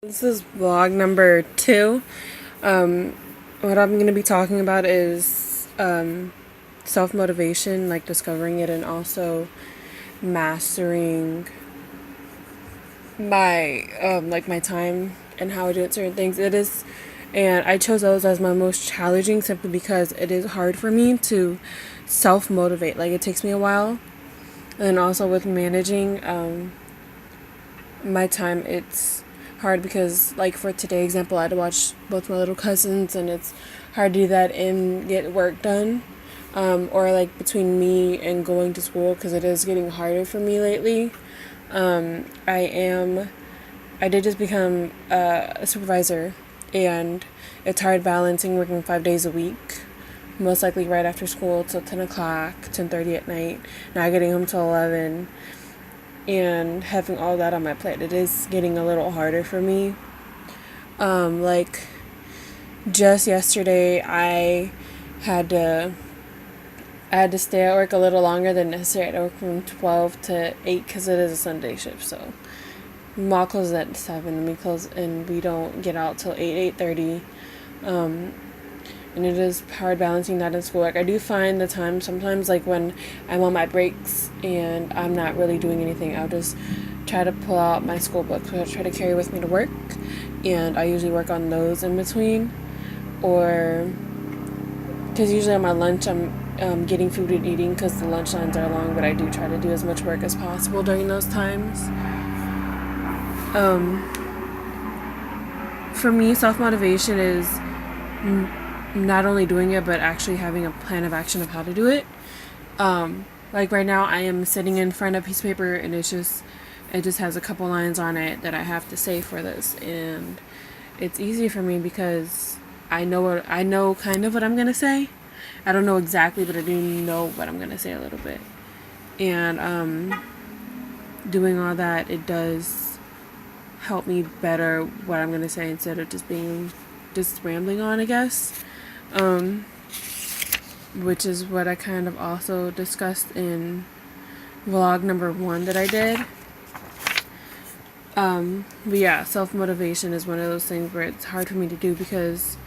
This is vlog number 2. What I'm going to be talking about is self-motivation, like discovering it, and also mastering my my time and how I do certain things. And I chose those as my most challenging simply because it is hard for me to self-motivate. Like, it takes me a while. And also with managing my time, it's hard because, like, for today example, I had to watch both my little cousins, and it's hard to do that and get work done, or like between me and going to school, because it is getting harder for me lately. I did just become a supervisor, and it's hard balancing working 5 days a week, most likely right after school till 10 o'clock, 10:30 at night, not getting home till 11, and having all that on my plate. It is getting a little harder for me. Like, just yesterday, had to I had to stay at work a little longer than necessary. I had to work from 12 to 8 because it is a Sunday shift. So mall closes at 7, and we don't get out till 8:30. And it is hard balancing that in schoolwork. I do find the time sometimes, like when I'm on my breaks and I'm not really doing anything, I'll just try to pull out my school books, which I try to carry with me to work, and I usually work on those in between. Or because usually on my lunch I'm getting food and eating because the lunch lines are long, but I do try to do as much work as possible during those times. For me, self motivation is not only doing it, but actually having a plan of action of how to do it. Like right now, I am sitting in front of a piece of paper, and it just has a couple lines on it that I have to say for this, and it's easy for me because I know kind of what I'm gonna say. I don't know exactly, but I do know what I'm gonna say a little bit. And doing all that, it does help me better what I'm gonna say instead of just rambling on, I guess. Which is what I kind of also discussed in vlog number 1 that I did. But yeah, self-motivation is one of those things where it's hard for me to do because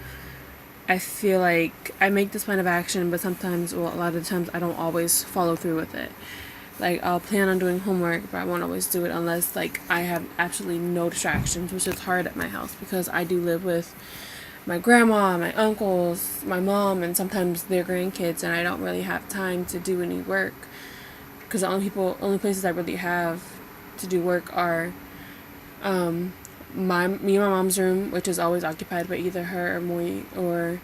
I feel like I make this plan of action, but sometimes, well, a lot of the times, I don't always follow through with it. Like, I'll plan on doing homework, but I won't always do it unless, like, I have absolutely no distractions, which is hard at my house because I do live with my grandma, my uncles, my mom, and sometimes their grandkids, and I don't really have time to do any work because the only places I really have to do work are me and my mom's room, which is always occupied by either her or me, or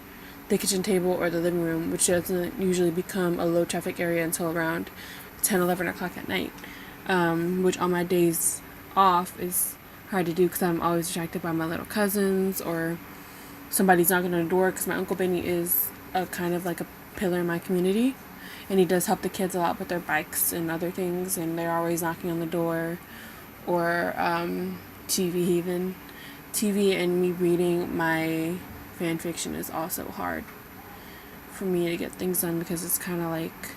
the kitchen table or the living room, which doesn't usually become a low traffic area until around 10, 11 o'clock at night, which on my days off is hard to do because I'm always distracted by my little cousins or somebody's knocking on the door, because my Uncle Benny is a kind of like a pillar in my community, and he does help the kids a lot with their bikes and other things, and they're always knocking on the door. Or TV even. TV and me reading my fan fiction is also hard for me to get things done because it's kind of like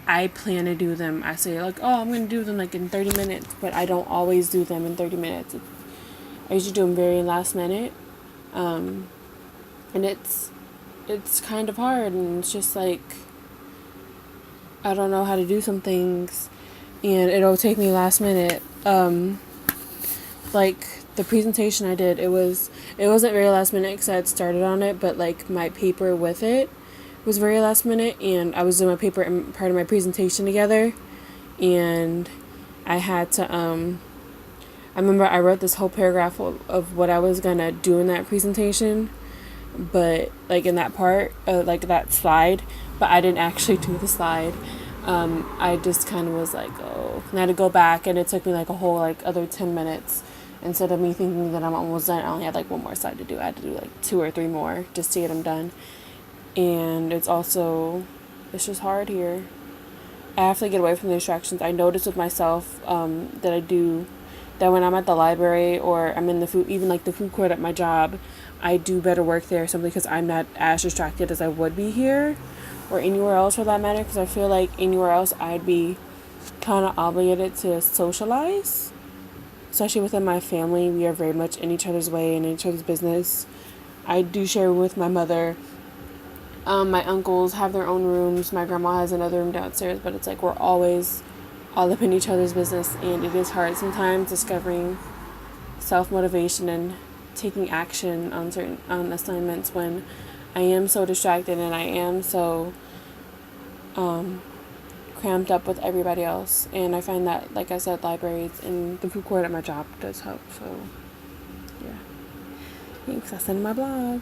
I plan to do them. I say, like, oh, I'm going to do them like in 30 minutes, but I don't always do them in 30 minutes. I usually do them very last minute. And it's kind of hard, and it's just like I don't know how to do some things, and it'll take me last minute. Like the presentation I did, it wasn't very last minute because I had started on it, but like my paper with it was very last minute, and I was doing my paper and part of my presentation together, and I had to I remember I wrote this whole paragraph of what I was gonna do in that presentation, but like in that part, like that slide, but I didn't actually do the slide. I just kind of was like, oh, and I had to go back, and it took me like a whole like other 10 minutes. Instead of me thinking that I'm almost done, I only had like one more slide to do. I had to do like 2 or 3 more just to get them done. And it's just hard here. I have to get away from the distractions. I notice with myself that when I'm at the library or I'm in the food, even like the food court at my job, I do better work there simply because I'm not as distracted as I would be here or anywhere else for that matter, because I feel like anywhere else I'd be kind of obligated to socialize. especially within my family, we are very much in each other's way and in each other's business. I do share with my mother. My uncles have their own rooms. My grandma has another room downstairs, but it's like we're always all up in each other's business, and it is hard sometimes discovering self-motivation and taking action on assignments when I am so distracted and I am so cramped up with everybody else. And I find that, like I said, libraries and the food court at my job does help. So yeah, thanks. I'll send my blog.